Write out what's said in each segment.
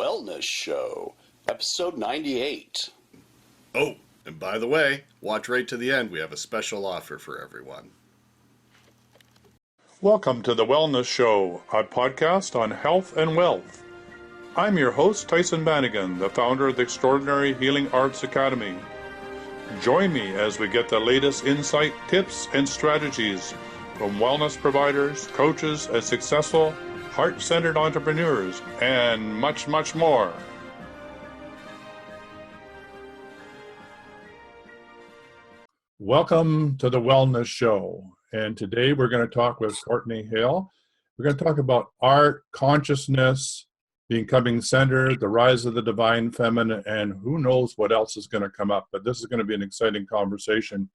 Wellness Show, episode 98. Oh, and by the way, watch right to the end. We have a special offer for everyone. Welcome to the Wellness Show, a podcast on health and wealth. I'm your host, Tyson Bannigan, the founder of the Extraordinary Healing Arts Academy. Join me as we get the latest insight, tips, and strategies from wellness providers, coaches, and successful, heart-centered entrepreneurs, and much, much more. Welcome to the Wellness Show. And today we're going to talk with Courtni Hale. We're going to talk about art, consciousness, becoming centered, the rise of the divine feminine, and who knows what else is going to come up. But this is going to be an exciting conversation.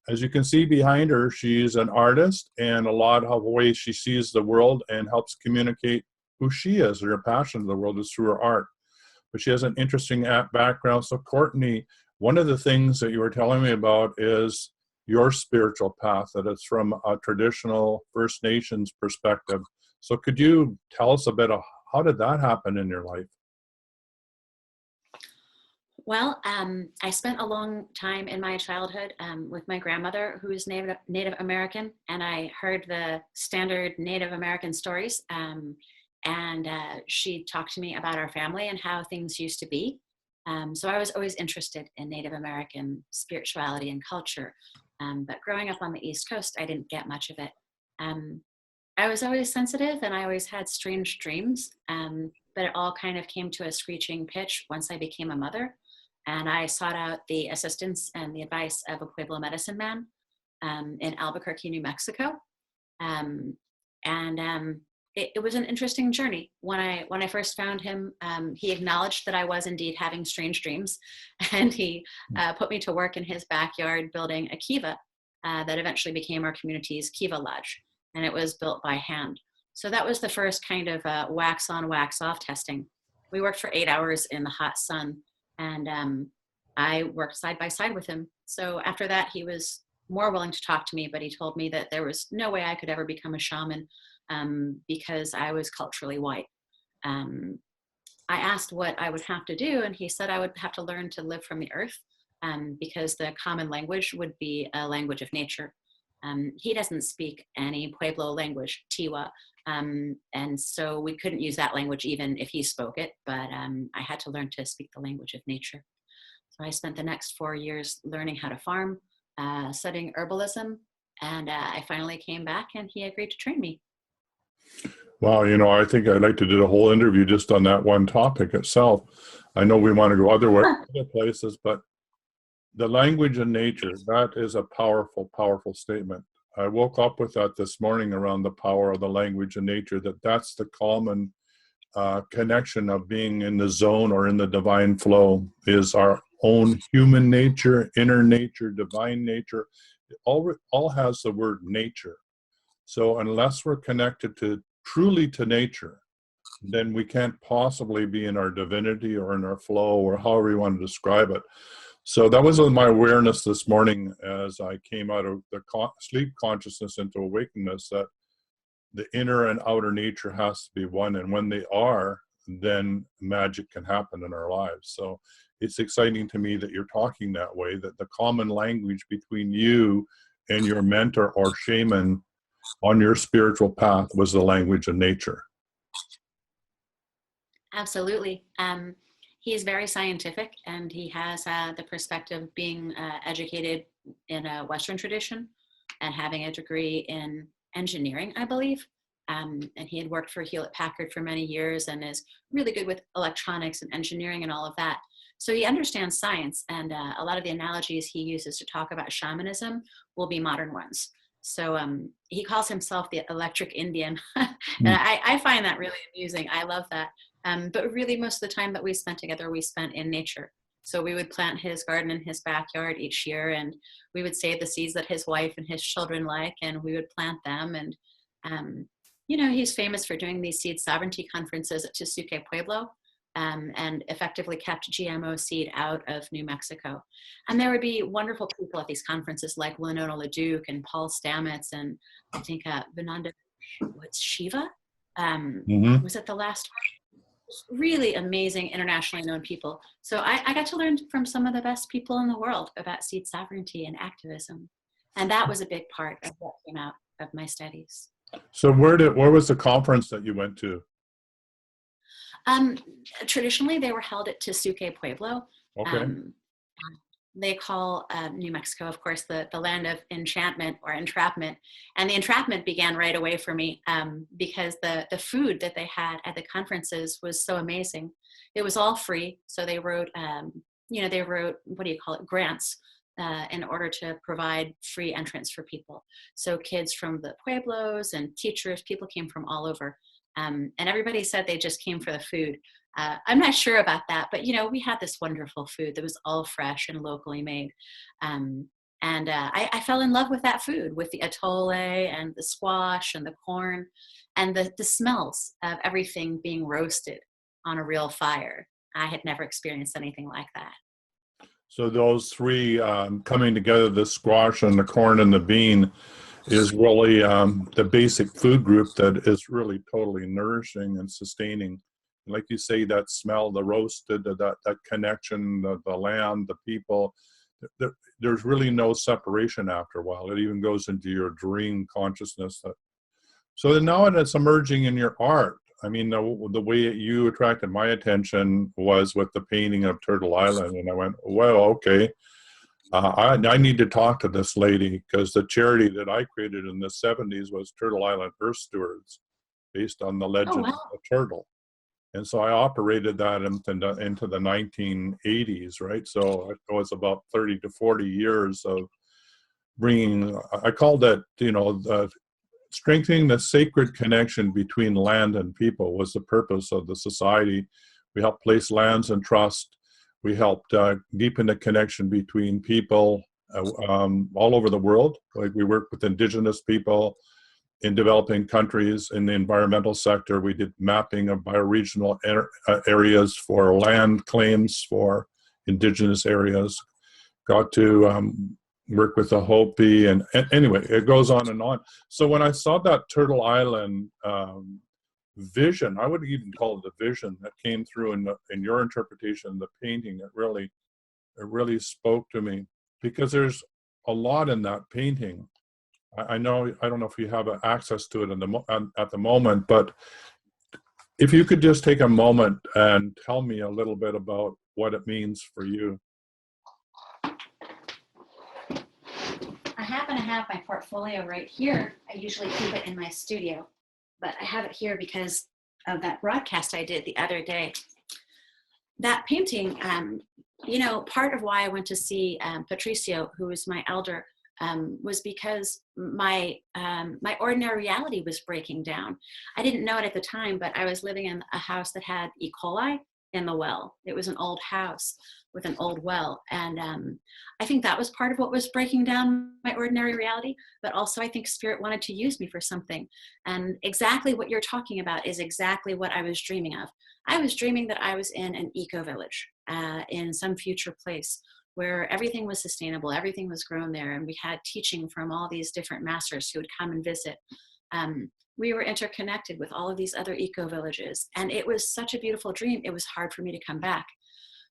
As you can see behind her, she's an artist, and a lot of ways she sees the world and helps communicate who she is. Her passion of the world is through her art. But she has an interesting background. So Courtni, one of the things that you were telling me about is your spiritual path, that it's from a traditional First Nations perspective. So could you tell us a bit of how did that happen in your life? Well, I spent a long time in my childhood with my grandmother, who is Native American, and I heard the standard Native American stories. And she talked to me about our family and how things used to be. So I was always interested in Native American spirituality and culture. But growing up on the East Coast, I didn't get much of it. I was always sensitive, and I always had strange dreams. But it all kind of came to a screeching pitch once I became a mother. And I sought out the assistance and the advice of a Pueblo medicine man in Albuquerque, New Mexico. It was an interesting journey. When I first found him, he acknowledged that I was indeed having strange dreams, and he put me to work in his backyard building a kiva that eventually became our community's kiva lodge, and it was built by hand. So that was the first kind of wax on, wax off testing. We worked for 8 hours in the hot sun, and I worked side by side with him. So after that, he was more willing to talk to me, but he told me that there was no way I could ever become a shaman because I was culturally white. I asked what I would have to do, and he said I would have to learn to live from the earth because the common language would be a language of nature. He doesn't speak any Pueblo language, Tiwa, and so we couldn't use that language even if he spoke it, but I had to learn to speak the language of nature. So I spent the next 4 years learning how to farm, studying herbalism, and I finally came back and he agreed to train me. Wow, I think I'd like to do the whole interview just on that one topic itself. I know we want to go other places, but the language of nature, that is a powerful, powerful statement. I woke up with that this morning around the power of the language of nature, that's the common connection of being in the zone or in the divine flow, is our own human nature, inner nature, divine nature. It all has the word nature. So unless we're connected truly to nature, then we can't possibly be in our divinity or in our flow, or however you want to describe it. So that was my awareness this morning as I came out of the sleep consciousness into awakeness, that the inner and outer nature has to be one. And when they are, then magic can happen in our lives. So it's exciting to me that you're talking that way, that the common language between you and your mentor or shaman on your spiritual path was the language of nature. Absolutely. He is very scientific, and he has the perspective of being educated in a Western tradition and having a degree in engineering, I believe. And he had worked for Hewlett-Packard for many years and is really good with electronics and engineering and all of that. So he understands science, and a lot of the analogies he uses to talk about shamanism will be modern ones. So he calls himself the Electric Indian. And I find that really amusing. I love that. But really, most of the time that we spent together, we spent in nature. So we would plant his garden in his backyard each year, and we would save the seeds that his wife and his children like, and we would plant them. And, he's famous for doing these seed sovereignty conferences at Tesuque Pueblo, and effectively kept GMO seed out of New Mexico. And there would be wonderful people at these conferences like Winona LaDuke and Paul Stamets, and I think Vinanda, Shiva? Was it the last one? really amazing, internationally known people. So I got to learn from some of the best people in the world about seed sovereignty and activism. And that was a big part of what came out of my studies. So where was the conference that you went to? Traditionally, they were held at Tesuque Pueblo. Okay. They call New Mexico, of course, the land of enchantment or entrapment. And the entrapment began right away for me because the food that they had at the conferences was so amazing. It was all free. So they wrote, they wrote, what do you call it, grants in order to provide free entrance for people. So kids from the pueblos and teachers, people came from all over. And everybody said they just came for the food. I'm not sure about that, but we had this wonderful food that was all fresh and locally made. I fell in love with that food, with the atole and the squash and the corn and the smells of everything being roasted on a real fire. I had never experienced anything like that. So those three coming together, the squash and the corn and the bean, is really the basic food group that is really totally nourishing and sustaining. Like you say, that smell, the roasted, that connection, the land, the people, there's really no separation after a while. It even goes into your dream consciousness. So now it's emerging in your art. I mean, the way you attracted my attention was with the painting of Turtle Island. And I went, well, okay, I need to talk to this lady, because the charity that I created in the 70s was Turtle Island Earth Stewards, based on the legend of the turtle. And so I operated that into the 1980s, right? So it was about 30 to 40 years of bringing, I called it, strengthening the sacred connection between land and people was the purpose of the society. We helped place lands in trust. We helped deepen the connection between people all over the world. Like we worked with indigenous people in developing countries. In the environmental sector, we did mapping of bioregional areas for land claims for indigenous areas. Got to work with the Hopi, and anyway, it goes on and on. So when I saw that Turtle Island vision, I would even call it a vision that came through in your interpretation, the painting, it really spoke to me, because there's a lot in that painting. I don't know if you have access to it at the moment, but if you could just take a moment and tell me a little bit about what it means for you. I happen to have my portfolio right here. I usually keep it in my studio, but I have it here because of that broadcast I did the other day. That painting, part of why I went to see Patricio, who was my elder, was because my ordinary reality was breaking down. I didn't know it at the time, but I was living in a house that had E. coli in the well. It was an old house with an old well. And I think that was part of what was breaking down my ordinary reality. But also I think Spirit wanted to use me for something. And exactly what you're talking about is exactly what I was dreaming of. I was dreaming that I was in an eco-village in some future place where everything was sustainable, everything was grown there, and we had teaching from all these different masters who would come and visit. We were interconnected with all of these other eco-villages, and it was such a beautiful dream, it was hard for me to come back.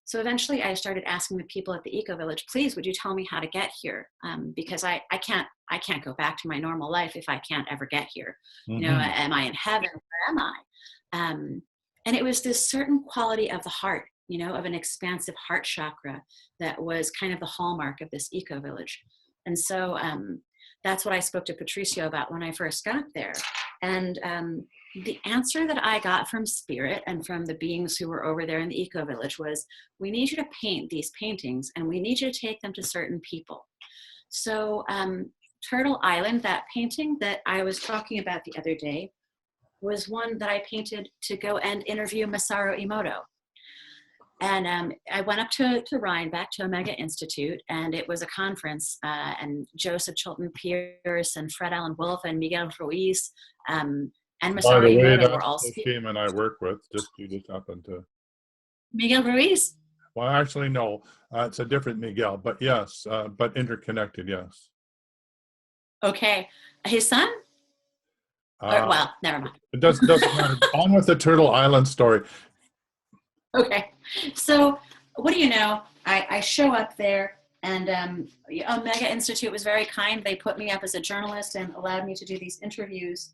So eventually I started asking the people at the eco-village, please, would you tell me how to get here? Because I can't go back to my normal life if I can't ever get here. Mm-hmm. Am I in heaven? Where am I? And it was this certain quality of the heart, of an expansive heart chakra that was kind of the hallmark of this eco-village. And so that's what I spoke to Patricio about when I first got there. And the answer that I got from Spirit and from the beings who were over there in the eco-village was, we need you to paint these paintings and we need you to take them to certain people. So Turtle Island, that painting that I was talking about the other day, was one that I painted to go and interview Masaru Emoto. And I went up to Rhinebeck, to Omega Institute, and it was a conference, and Joseph Chilton Pierce and Fred Allen Wolf and Miguel Ruiz and Masaru Emoto were all speaking. By the way, that's the shaman I work with. You just happened to. Miguel Ruiz? Well, actually, no. It's a different Miguel, but yes, but interconnected, yes. Okay. His son? Well, never mind. It doesn't matter. On with the Turtle Island story. Okay. So what do you know? I show up there, and Omega Institute was very kind. They put me up as a journalist and allowed me to do these interviews.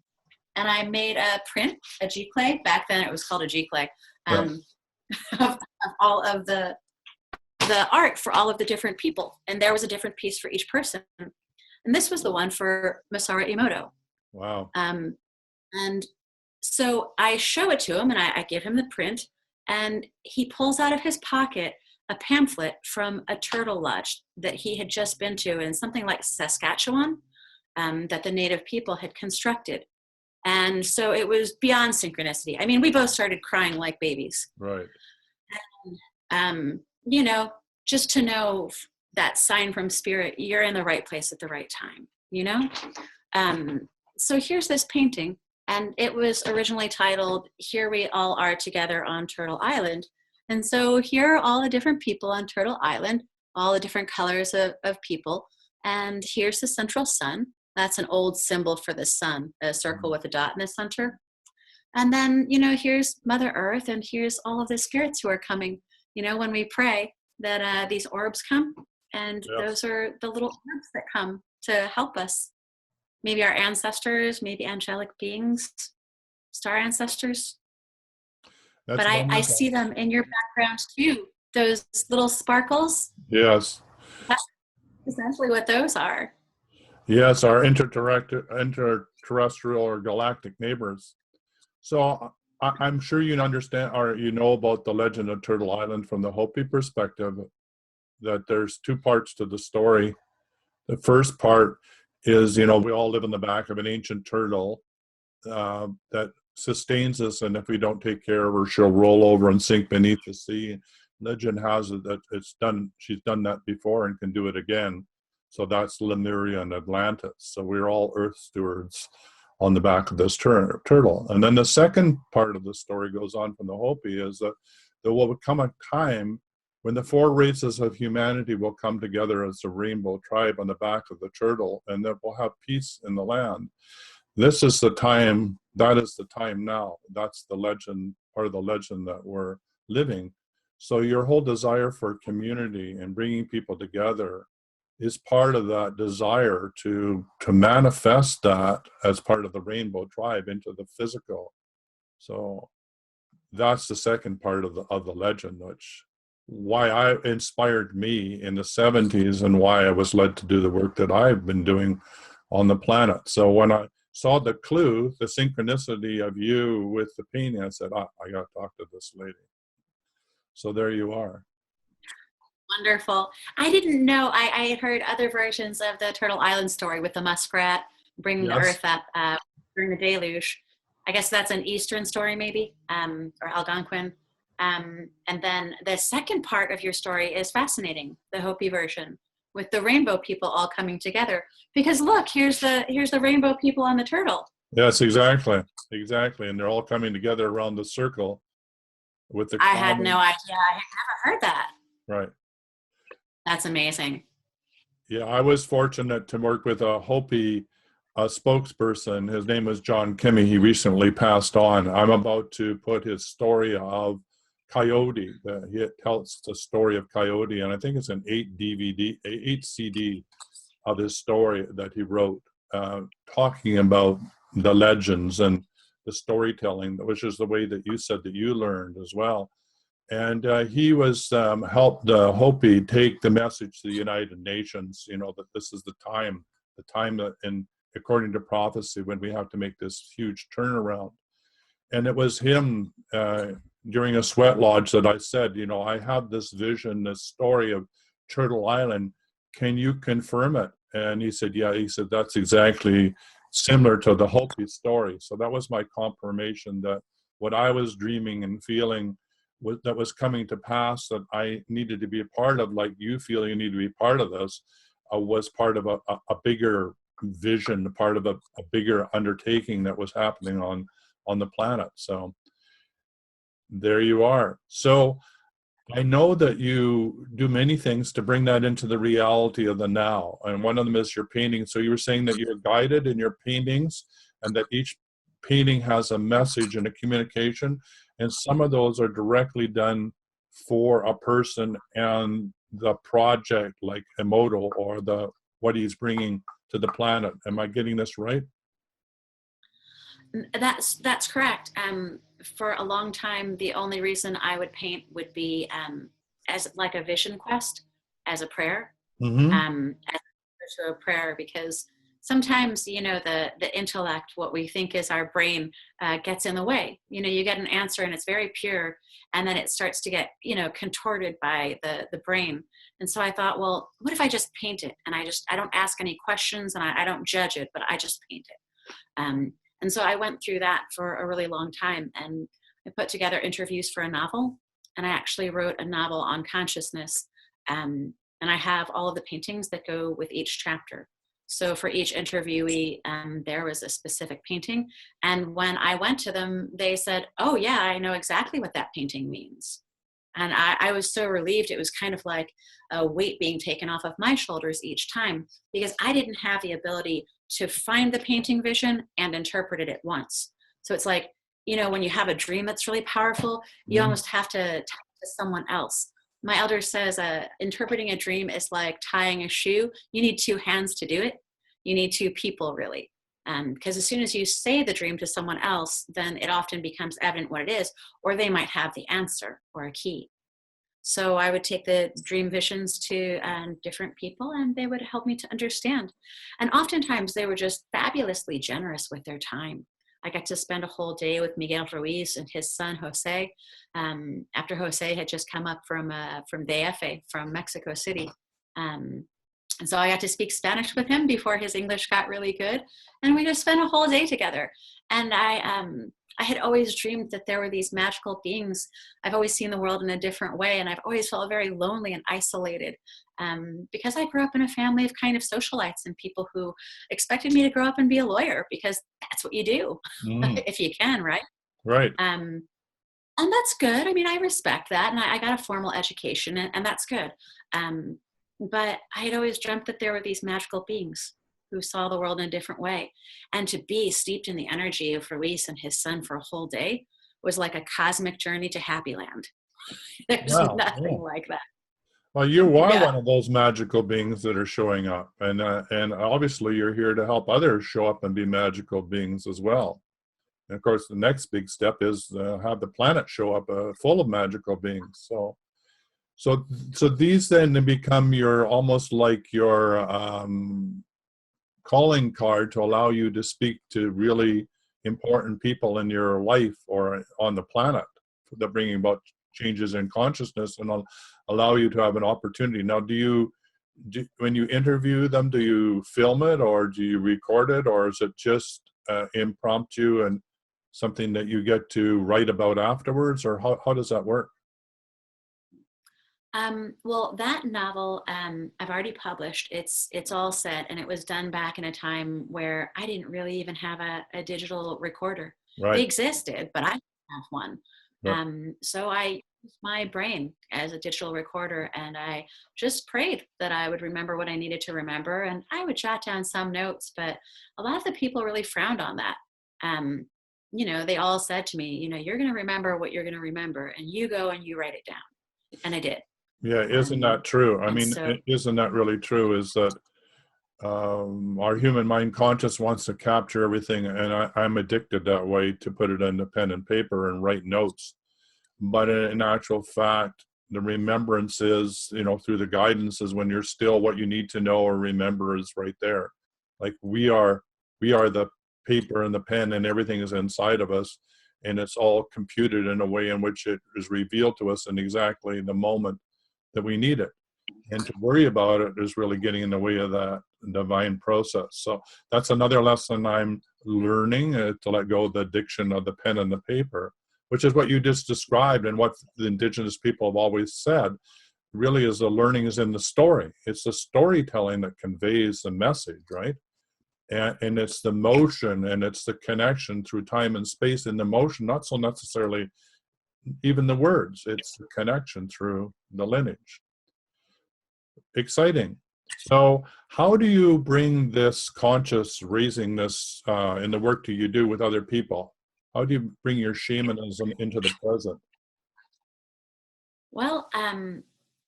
And I made a print, a G-clay. Back then it was called a G-clay, of all of the art for all of the different people. And there was a different piece for each person. And this was the one for Masaru Emoto. Wow. And so I show it to him, and I give him the print, and he pulls out of his pocket a pamphlet from a turtle lodge that he had just been to in something like Saskatchewan, that the native people had constructed. And so it was beyond synchronicity. I mean, we both started crying like babies. Right. And, you know, just to know that sign from spirit, you're in the right place at the right time, you know? So here's this painting, and it was originally titled, Here We All Are Together on Turtle Island. And so here are all the different people on Turtle Island, all the different colors of people. And here's the central sun. That's an old symbol for the sun, a circle with a dot in the center. And then, you know, here's Mother Earth, and here's all of the spirits who are coming. You know, when we pray that these orbs come, and those are the little orbs that come to help us. Maybe our ancestors, maybe angelic beings, star ancestors. That's but I see them in your background too. Those little sparkles. Yes. That's essentially what those are. Yes, our interterrestrial or galactic neighbors. So I'm sure you understand, or you know about the legend of Turtle Island from the Hopi perspective, that there's two parts to the story. The first part is, you know, we all live in the back of an ancient turtle that sustains us, and if we don't take care of her, she'll roll over and sink beneath the sea. Legend has it that she's done that before and can do it again. So that's Lemuria and Atlantis. So we're all earth stewards on the back of this turtle. And then the second part of the story goes on from the Hopi is that there will come a time when the four races of humanity will come together as a rainbow tribe on the back of the turtle, and that we'll have peace in the land. This is the time, that is the time now. That's the legend, part of the legend that we're living. So your whole desire for community and bringing people together is part of that desire to manifest that as part of the rainbow tribe into the physical. So that's the second part of the legend, which why inspired me in the 70s and why I was led to do the work that I've been doing on the planet. So when I saw the clue, the synchronicity of you with the painting, I said, I got to talk to this lady. So there you are. Wonderful. I didn't know, I had heard other versions of the Turtle Island story with the muskrat bringing the earth up during the deluge. I guess that's an Eastern story maybe, or Algonquin. And then the second part of your story is fascinating, the Hopi version, with the rainbow people all coming together. Because look, here's the rainbow people on the turtle. Yes, exactly. And they're all coming together around the circle with the I had no idea. I had never heard that. Right. That's amazing. Yeah, I was fortunate to work with a Hopi spokesperson. His name was John Kimmy. He recently passed on. I'm about to put his story of Coyote. He tells the story of Coyote, and I think it's an 8 CD of his story that he wrote, talking about the legends and the storytelling, which is the way that you said that you learned as well. And he was helped Hopi take the message to the United Nations, you know, that this is the time that, in according to prophecy, when we have to make this huge turnaround. And it was him during a sweat lodge that I said, you know, I have this vision, this story of Turtle Island. Can you confirm it? And he said, yeah. He said, that's exactly similar to the Hopi story. So that was my confirmation that what I was dreaming and feeling that was coming to pass, that I needed to be a part of, like you feel you need to be part of this, was part of a bigger vision, part of a bigger undertaking that was happening on the planet. So there you are. So I know that you do many things to bring that into the reality of the now. And one of them is your painting. So you were saying that you're guided in your paintings and that each painting has a message and a communication, and some of those are directly done for a person and the project, like Emoto or what he's bringing to the planet. Am I getting this right? That's correct. For a long time, the only reason I would paint would be as like a vision quest, as a prayer, as a prayer, because sometimes, you know, the intellect, what we think is our brain, gets in the way. You know, you get an answer and it's very pure, and then it starts to get, you know, contorted by the brain. And so I thought, well, what if I just paint it? And I don't ask any questions, and I don't judge it, but I just paint it. And so I went through that for a really long time, and I put together interviews for a novel, and I actually wrote a novel on consciousness. And I have all of the paintings that go with each chapter. So for each interviewee, there was a specific painting. And when I went to them, they said, oh yeah, I know exactly what that painting means. And I was so relieved. It was kind of like a weight being taken off of my shoulders each time, because I didn't have the ability to find the painting vision and interpret it at once. So it's like, you know, when you have a dream that's really powerful, you almost have to talk to someone else. My elder says interpreting a dream is like tying a shoe. You need two hands to do it. You need two people, really. Because as soon as you say the dream to someone else, then it often becomes evident what it is, or they might have the answer or a key. So I would take the dream visions to different people, and they would help me to understand. And oftentimes they were just fabulously generous with their time. I got to spend a whole day with Miguel Ruiz and his son, Jose, after Jose had just come up from DF, from Mexico City. And so I got to speak Spanish with him before his English got really good. And we just spent a whole day together. And I had always dreamed that there were these magical beings. I've always seen the world in a different way. And I've always felt very lonely and isolated because I grew up in a family of kind of socialites and people who expected me to grow up and be a lawyer, because that's what you do if you can, right? Right. And that's good. I mean, I respect that. And I got a formal education, and that's good. But I had always dreamt that there were these magical beings who saw the world in a different way. And to be steeped in the energy of Ruiz and his son for a whole day was like a cosmic journey to Happy Land. There's nothing like that. Well, you are one of those magical beings that are showing up. And obviously you're here to help others show up and be magical beings as well. And of course, the next big step is have the planet show up full of magical beings. So these then become almost like your calling card to allow you to speak to really important people in your life or on the planet that bringing about changes in consciousness and allow you to have an opportunity. Now, when you interview them, do you film it or do you record it, or is it just impromptu and something that you get to write about afterwards, or how does that work? Well, that novel, I've already published. It's all set, and it was done back in a time where I didn't really even have a digital recorder. Right. They existed, but I didn't have one. Right. So I used my brain as a digital recorder, and I just prayed that I would remember what I needed to remember, and I would jot down some notes, but a lot of the people really frowned on that. You know, they all said to me, you know, you're going to remember what you're going to remember, and you go and you write it down. And I did. Yeah, isn't that true? I mean, so, isn't that really true? Is that our human mind conscious wants to capture everything, and I'm addicted that way to put it into pen and paper and write notes. But in actual fact, the remembrance is, you know, through the guidance is when you're still, what you need to know or remember is right there. Like we are the paper and the pen, and everything is inside of us, and it's all computed in a way in which it is revealed to us in exactly the moment that we need it. And to worry about it is really getting in the way of that divine process. So that's another lesson I'm learning, to let go of the addiction of the pen and the paper, which is what you just described and what the indigenous people have always said. Really is the learning is in the story. It's the storytelling that conveys the message, right? And it's the motion and it's the connection through time and space in the motion, not so necessarily even the words. It's the connection through the lineage. Exciting. So how do you bring this conscious raising this in the work that you do with other people? How do you bring your shamanism into the present? Well,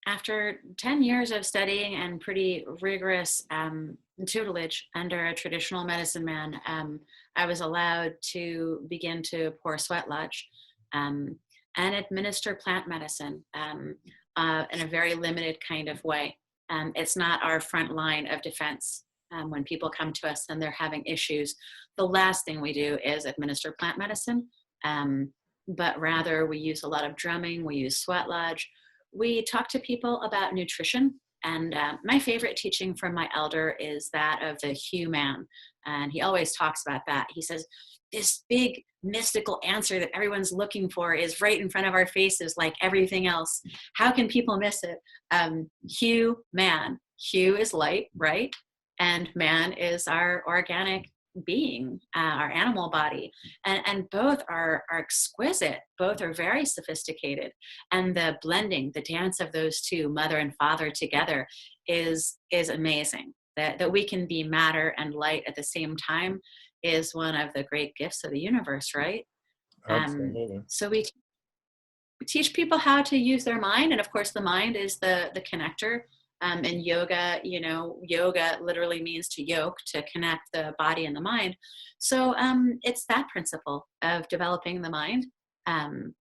after 10 years of studying and pretty rigorous tutelage under a traditional medicine man, I was allowed to begin to pour sweat lodge um, and administer plant medicine in a very limited kind of way. It's not our front line of defense. When people come to us and they're having issues, the last thing we do is administer plant medicine. But rather we use a lot of drumming, we use sweat lodge, we talk to people about nutrition. And my favorite teaching from my elder is that of the human. And he always talks about that. He says, this big mystical answer that everyone's looking for is right in front of our faces, like everything else. How can people miss it? Hugh, man. Hugh is light, right? And man is our organic being, our animal body. And both are exquisite. Both are very sophisticated. And the blending, the dance of those two, mother and father together, is amazing. That we can be matter and light at the same time is one of the great gifts of the universe, right? Absolutely. So we teach people how to use their mind. And of course, the mind is the connector. And yoga, yoga literally means to yoke, to connect the body and the mind. So it's that principle of developing the mind and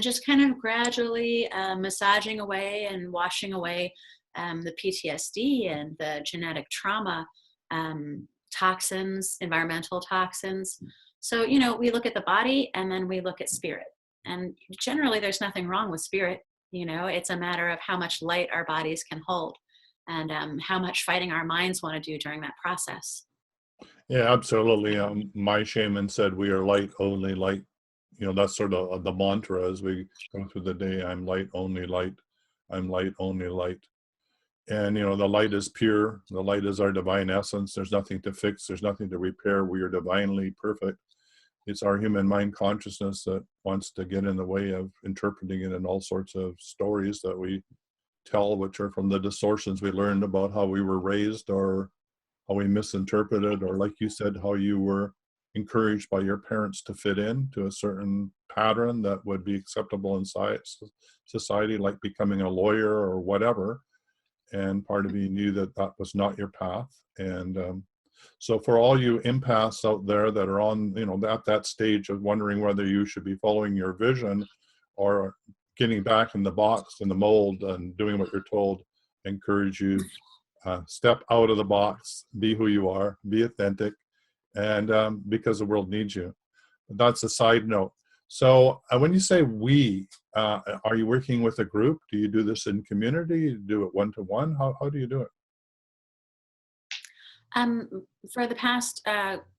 just kind of gradually massaging away and washing away the PTSD and the genetic trauma, toxins, environmental toxins. So, we look at the body and then we look at spirit. And generally there's nothing wrong with spirit. It's a matter of how much light our bodies can hold and how much fighting our minds want to do during that process. Yeah, absolutely. My shaman said we are light, only light. That's sort of the mantra as we go through the day. I'm light, only light. I'm light, only light. And, the light is pure. The light is our divine essence. There's nothing to fix. There's nothing to repair. We are divinely perfect. It's our human mind consciousness that wants to get in the way of interpreting it in all sorts of stories that we tell, which are from the distortions we learned about how we were raised or how we misinterpreted, or like you said, how you were encouraged by your parents to fit in to a certain pattern that would be acceptable in society, like becoming a lawyer or whatever. And part of you knew that that was not your path. And so for all you empaths out there that are on, at that stage of wondering whether you should be following your vision or getting back in the box, in the mold, and doing what you're told, I encourage you, step out of the box, be who you are, be authentic, and because the world needs you. That's a side note. So when you say we, are you working with a group? Do you do this in community? Do you do it one-to-one? How do you do it? For the past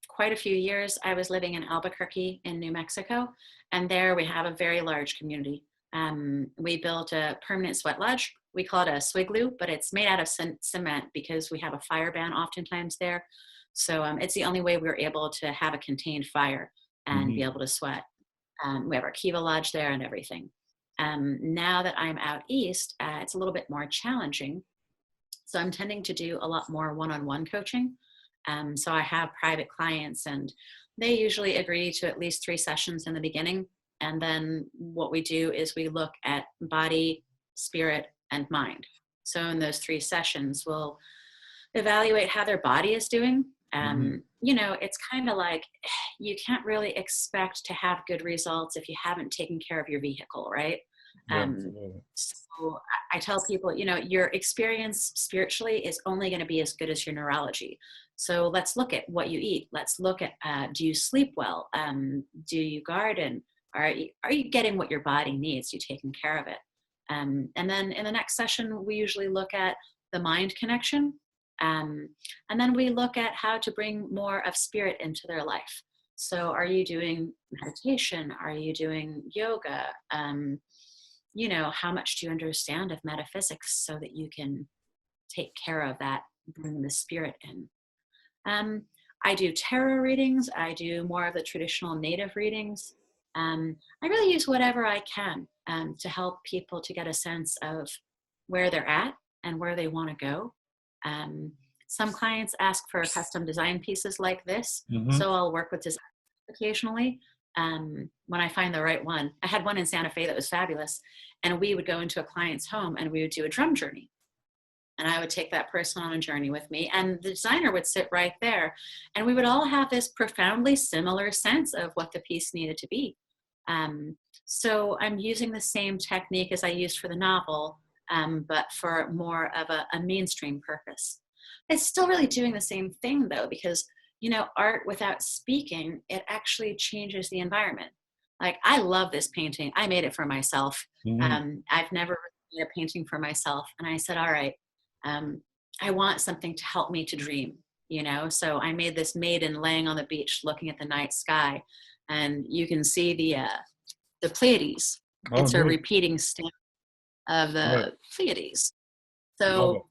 quite a few years, I was living in Albuquerque in New Mexico, and there we have a very large community. We built a permanent sweat lodge. We call it a swigloo, but it's made out of cement because we have a fire ban oftentimes there. So it's the only way we were able to have a contained fire and be able to sweat. We have our Kiva lodge there and everything. Now that I'm out east, it's a little bit more challenging. So I'm tending to do a lot more one-on-one coaching. So I have private clients and they usually agree to at least 3 sessions in the beginning. And then what we do is we look at body, spirit, and mind. So in those 3 sessions, we'll evaluate how their body is doing. It's kind of like you can't really expect to have good results if you haven't taken care of your vehicle, right? Yeah, So I tell people, your experience spiritually is only going to be as good as your neurology. So let's look at what you eat. Let's look at, do you sleep well? Do you garden? Are you getting what your body needs? You taking care of it? And then in the next session, we usually look at the mind connection. And then we look at how to bring more of spirit into their life. So are you doing meditation? Are you doing yoga? How much do you understand of metaphysics so that you can take care of that, bring the spirit in? I do tarot readings. I do more of the traditional native readings. I really use whatever I can to help people to get a sense of where they're at and where they want to go. Some clients ask for custom design pieces like this, Mm-hmm. so I'll work with design occasionally when I find the right one. I had one in Santa Fe that was fabulous, and we would go into a client's home and we would do a drum journey. And I would take that person on a journey with me, and the designer would sit right there, and we would all have this profoundly similar sense of what the piece needed to be. So I'm using the same technique as I used for the novel, but for more of a mainstream purpose. It's still really doing the same thing though, because, you know, art without speaking, it actually changes the environment. Like, I love this painting. I made it for myself. Mm-hmm. I've never made a painting for myself. And I said, all right, I want something to help me to dream, you know? So I made this maiden laying on the beach looking at the night sky, and you can see the Pleiades. Oh, It's a neat. repeating stamp of the Right. Pleiades. Love it.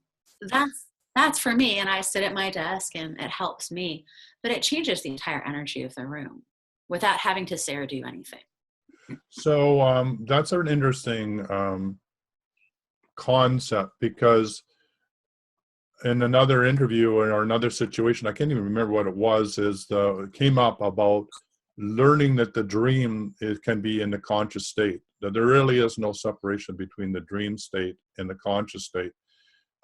So that's for me, and I sit at my desk and it helps me, but it changes the entire energy of the room without having to say or do anything. So that's an interesting concept, because in another interview or another situation, I can't even remember what it was, it came up about learning that the dream can be in the conscious state, that there really is no separation between the dream state and the conscious state.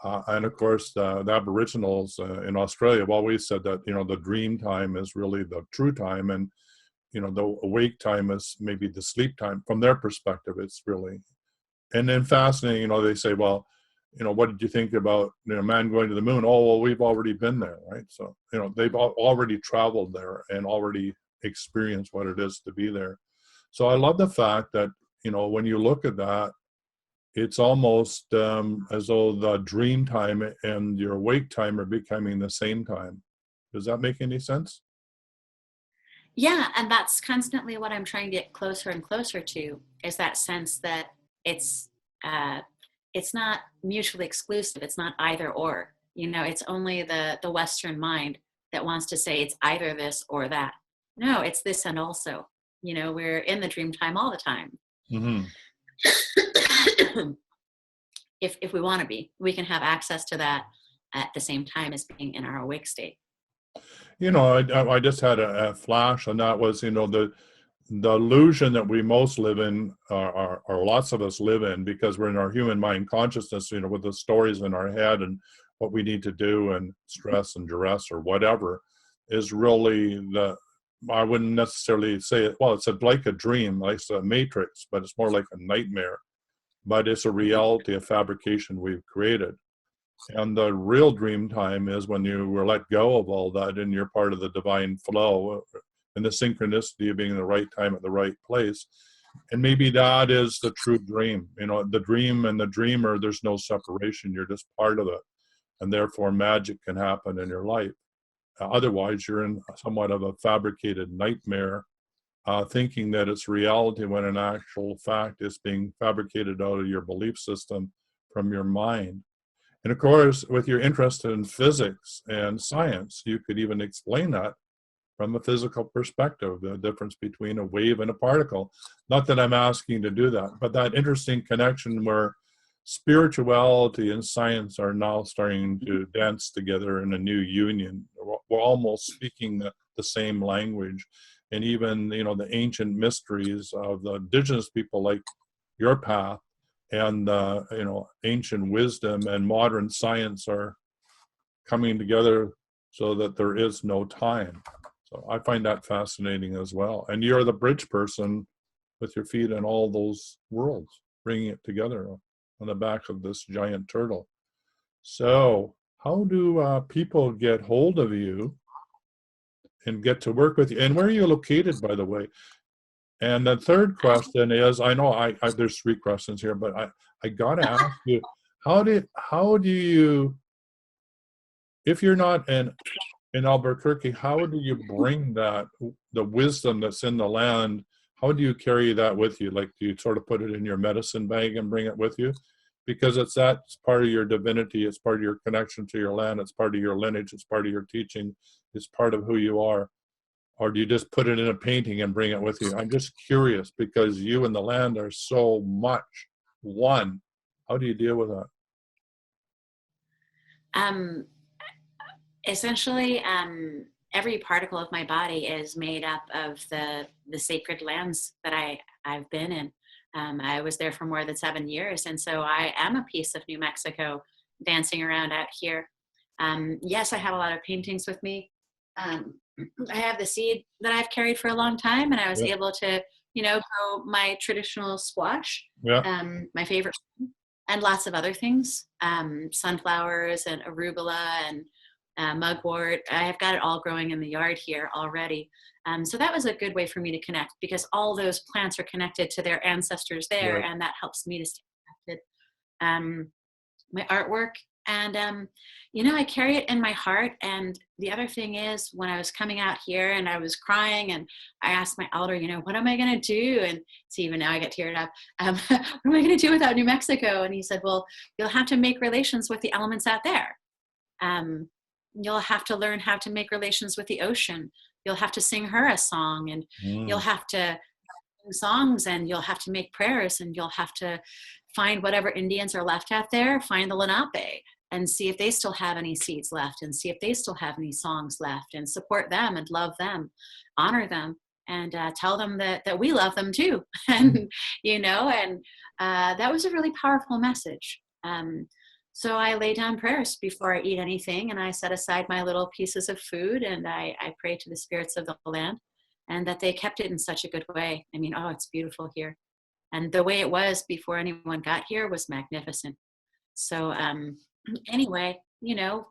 And of course, the Aboriginals in Australia have always said that, you know, the dream time is really the true time, and, you know, the awake time is maybe the sleep time. From their perspective, it's really, and then fascinating, you know, they say, well, you know, what did you think about, you know, man going to the moon? Oh, well, we've already been there, right? So, you know, they've already traveled there and already experienced what it is to be there. So I love the fact that, you know, when you look at that, it's almost as though the dream time and your awake time are becoming the same time. Does that make any sense? Yeah, and that's constantly what I'm trying to get closer and closer to, is that sense that it's not mutually exclusive. It's not either or. You know, it's only the Western mind that wants to say it's either this or that. No, it's this and also. You know, we're in the dream time all the time. Mm-hmm. If we want to be, we can have access to that at the same time as being in our awake state. You know, I just had a flash, and that was, you know, the illusion that we most live in, or lots of us live in, because we're in our human mind consciousness, you know, with the stories in our head and what we need to do and stress and duress or whatever, is really I wouldn't necessarily say it, well, it's like a dream, like a matrix, but it's more like a nightmare. But it's a reality, a fabrication we've created. And the real dream time is when you were let go of all that and you're part of the divine flow and the synchronicity of being in the right time at the right place. And maybe that is the true dream. You know, the dream and the dreamer, there's no separation. You're just part of it. And therefore magic can happen in your life. Otherwise, you're in somewhat of a fabricated nightmare, thinking that it's reality when in actual fact it's being fabricated out of your belief system from your mind. And of course, with your interest in physics and science, you could even explain that from a physical perspective, the difference between a wave and a particle. Not that I'm asking you to do that, but that interesting connection where spirituality and science are now starting to dance together in a new union. We're almost speaking the same language. And even, you know, the ancient mysteries of the indigenous people like your path and, you know, ancient wisdom and modern science are coming together so that there is no time. So I find that fascinating as well. And you're the bridge person with your feet in all those worlds, bringing it together on the back of this giant turtle. So how do people get hold of you and get to work with you? And where are you located, by the way? And the third question is, I know I there's three questions here, but I gotta ask you, how do you, if you're not in Albuquerque, how do you bring the wisdom that's in the land? How do you carry that with you? Like, do you sort of put it in your medicine bag and bring it with you? Because that's part of your divinity. It's part of your connection to your land. It's part of your lineage. It's part of your teaching. It's part of who you are. Or do you just put it in a painting and bring it with you? I'm just curious, because you and the land are so much one. How do you deal with that? Um, Essentially, every particle of my body is made up of the sacred lands that I've been in. I was there for more than 7 years, and so I am a piece of New Mexico dancing around out here. Yes, I have a lot of paintings with me. Um, I have the seed that I've carried for a long time, and I was Yeah. able to, grow my traditional squash, Yeah. my favorite, and lots of other things, sunflowers and arugula and mugwort. I have got it all growing in the yard here already. So that was a good way for me to connect, because all those plants are connected to their ancestors there, Right. and that helps me to stay connected. My artwork, and I carry it in my heart. And the other thing is, when I was coming out here and I was crying, and I asked my elder, what am I going to do? And see, even now I get teared up. What am I going to do without New Mexico? And he said, well, you'll have to make relations with the elements out there. You'll have to learn how to make relations with the ocean. You'll have to sing her a song, and you'll have to sing songs, and you'll have to make prayers, and you'll have to find whatever Indians are left out there, find the Lenape, and see if they still have any seeds left, and see if they still have any songs left, and support them and love them, honor them, and tell them that we love them too. And, that was a really powerful message. So I lay down prayers before I eat anything, and I set aside my little pieces of food, and I pray to the spirits of the land, and that they kept it in such a good way. I mean, oh, it's beautiful here. And the way it was before anyone got here was magnificent. So anyway,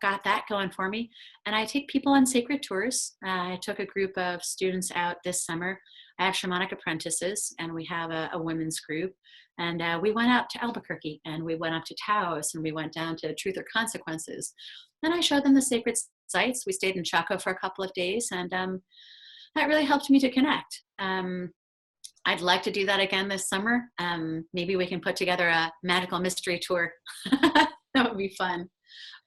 got that going for me. And I take people on sacred tours. I took a group of students out this summer. I have shamanic apprentices, and we have a women's group. And we went out to Albuquerque, and we went up to Taos, and we went down to Truth or Consequences. And I showed them the sacred sites. We stayed in Chaco for a couple of days, and that really helped me to connect. I'd like to do that again this summer. Maybe we can put together a magical mystery tour. That would be fun.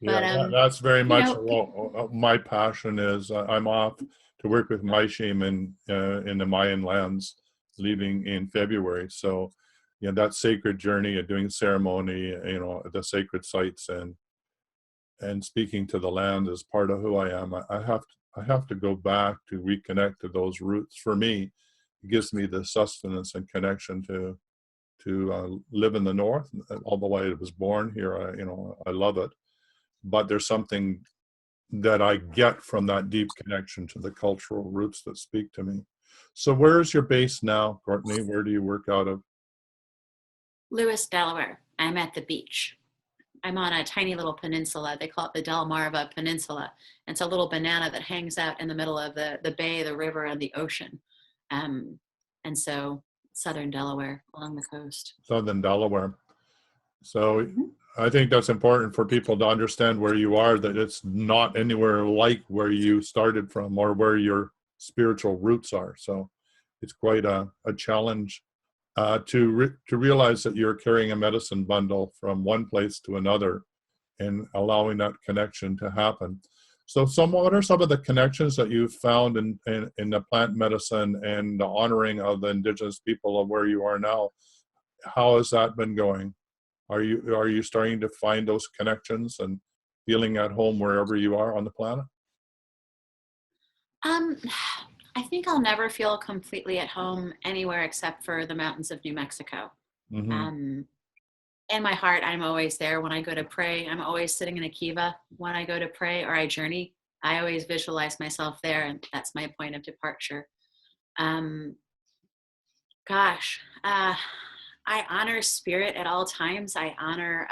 Yeah, But that's very much what my passion is. I'm off to work with my shaman in the Mayan lands, leaving in February. So, that sacred journey of doing ceremony, at the sacred sites and speaking to the land is part of who I am. I have to go back to reconnect to those roots. For me, it gives me the sustenance and connection to live in the north. Although I was born here, I love it. But there's something that I get from that deep connection to the cultural roots that speak to me. So where's your base now, Courtney? Where do you work out of? Lewis, Delaware. I'm at the beach. I'm on a tiny little peninsula. They call it the Delmarva Peninsula. It's a little banana that hangs out in the middle of the bay, the river, and the ocean. And so southern Delaware along the coast. Southern Delaware. So I think that's important for people to understand where you are, that it's not anywhere like where you started from or where your spiritual roots are. So it's quite a challenge to realize that you're carrying a medicine bundle from one place to another and allowing that connection to happen. So what are some of the connections that you've found in the plant medicine and the honoring of the indigenous people of where you are now? How has that been going? Are you starting to find those connections and feeling at home wherever you are on the planet? I think I'll never feel completely at home anywhere except for the mountains of New Mexico. Mm-hmm. In my heart, I'm always there when I go to pray. I'm always sitting in a kiva when I go to pray or I journey. I always visualize myself there, and that's my point of departure. I honor spirit at all times. I honor,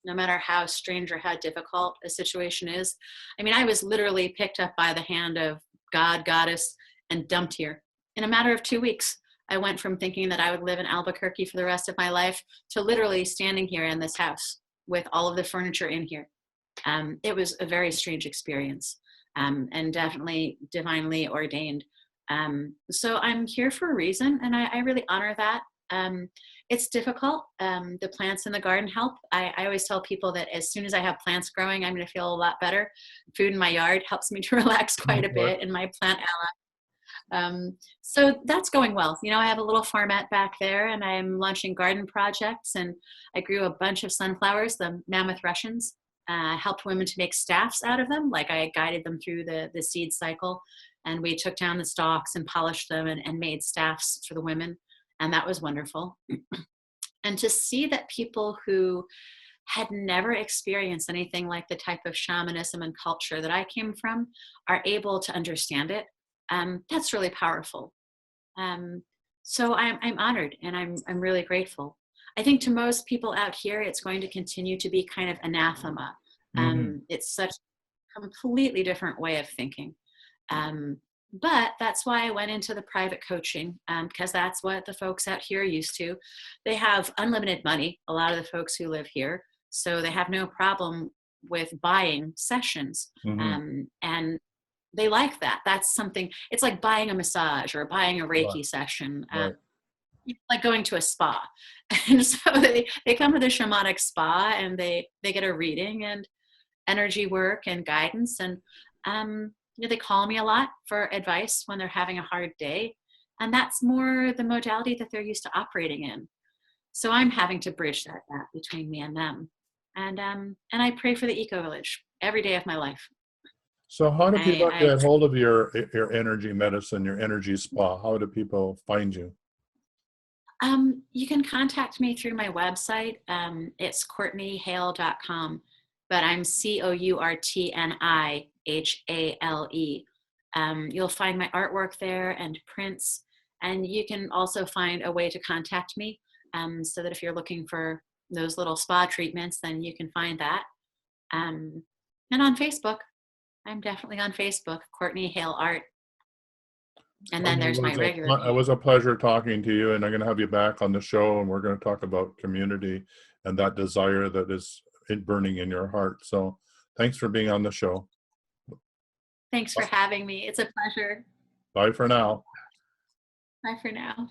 no matter how strange or how difficult a situation is. I mean, I was literally picked up by the hand of God, goddess, and dumped here in a matter of 2 weeks. I went from thinking that I would live in Albuquerque for the rest of my life to literally standing here in this house with all of the furniture in here. It was a very strange experience, and definitely divinely ordained. So I'm here for a reason, and I really honor that. It's difficult. The plants in the garden help. I always tell people that as soon as I have plants growing, I'm going to feel a lot better. Food in my yard helps me to relax quite a bit in my plant ally. So that's going well. I have a little farmette back there, and I'm launching garden projects, and I grew a bunch of sunflowers, the mammoth Russians. helped women to make staffs out of them. Like I guided them through the seed cycle, and we took down the stalks and polished them and made staffs for the women. And that was wonderful. And to see that people who had never experienced anything like the type of shamanism and culture that I came from are able to understand it, that's really powerful. So I'm honored, and I'm really grateful. I think to most people out here, it's going to continue to be kind of anathema. It's such a completely different way of thinking. But that's why I went into the private coaching, because that's what the folks out here are used to. They have unlimited money, a lot of the folks who live here, so they have no problem with buying sessions. And they like that. That's something, it's like buying a massage or buying a Reiki session. Like going to a spa. And so they come to the shamanic spa, and they get a reading and energy work and guidance. And they call me a lot for advice when they're having a hard day. And that's more the modality that they're used to operating in. So I'm having to bridge that gap between me and them. And I pray for the eco village every day of my life. So how do people get hold of your energy medicine, your energy spa? How do people find you? You can contact me through my website. It's CourtniHale.com, but I'm CourtniHale. You'll find my artwork there and prints, and you can also find a way to contact me, so that if you're looking for those little spa treatments, then you can find that. And on Facebook, I'm definitely on Facebook, Courtney Hale Art. And then there's my regular. It was a pleasure talking to you, and I'm going to have you back on the show, and we're going to talk about community and that desire that is burning in your heart. So thanks for being on the show. Thanks for having me. It's a pleasure. Bye for now. Bye for now.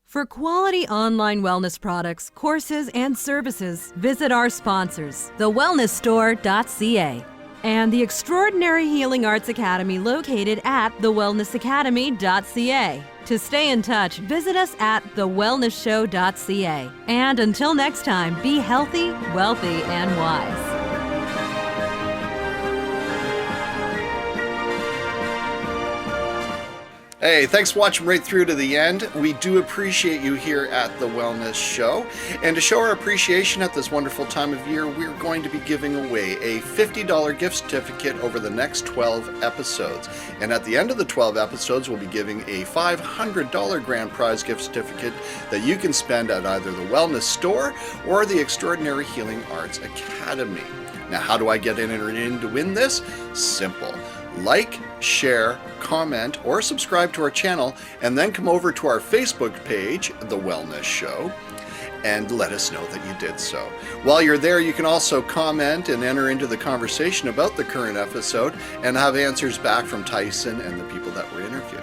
For quality online wellness products, courses, and services, visit our sponsors, thewellnessstore.ca. and the Extraordinary Healing Arts Academy located at thewellnessacademy.ca. To stay in touch, visit us at thewellnessshow.ca. And until next time, be healthy, wealthy, and wise. Hey, thanks for watching right through to the end. We do appreciate you here at The Wellness Show. And to show our appreciation at this wonderful time of year, we're going to be giving away a $50 gift certificate over the next 12 episodes. And at the end of the 12 episodes, we'll be giving a $500 grand prize gift certificate that you can spend at either the Wellness Store or the Extraordinary Healing Arts Academy. Now, how do I get in to win this? Simple. Like, share, comment, or subscribe to our channel, and then come over to our Facebook page, The Wellness Show, and let us know that you did so. While you're there, you can also comment and enter into the conversation about the current episode and have answers back from Tyson and the people that were interviewed.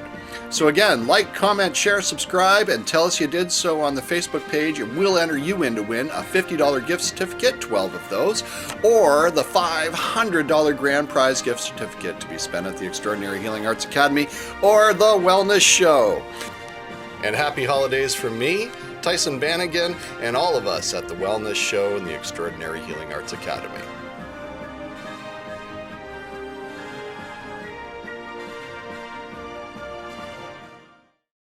So again, like, comment, share, subscribe, and tell us you did so on the Facebook page, and we'll enter you in to win a $50 gift certificate, 12 of those, or the $500 grand prize gift certificate to be spent at the Extraordinary Healing Arts Academy or the Wellness Show. And happy holidays from me, Tyson Bannigan, and all of us at the Wellness Show and the Extraordinary Healing Arts Academy.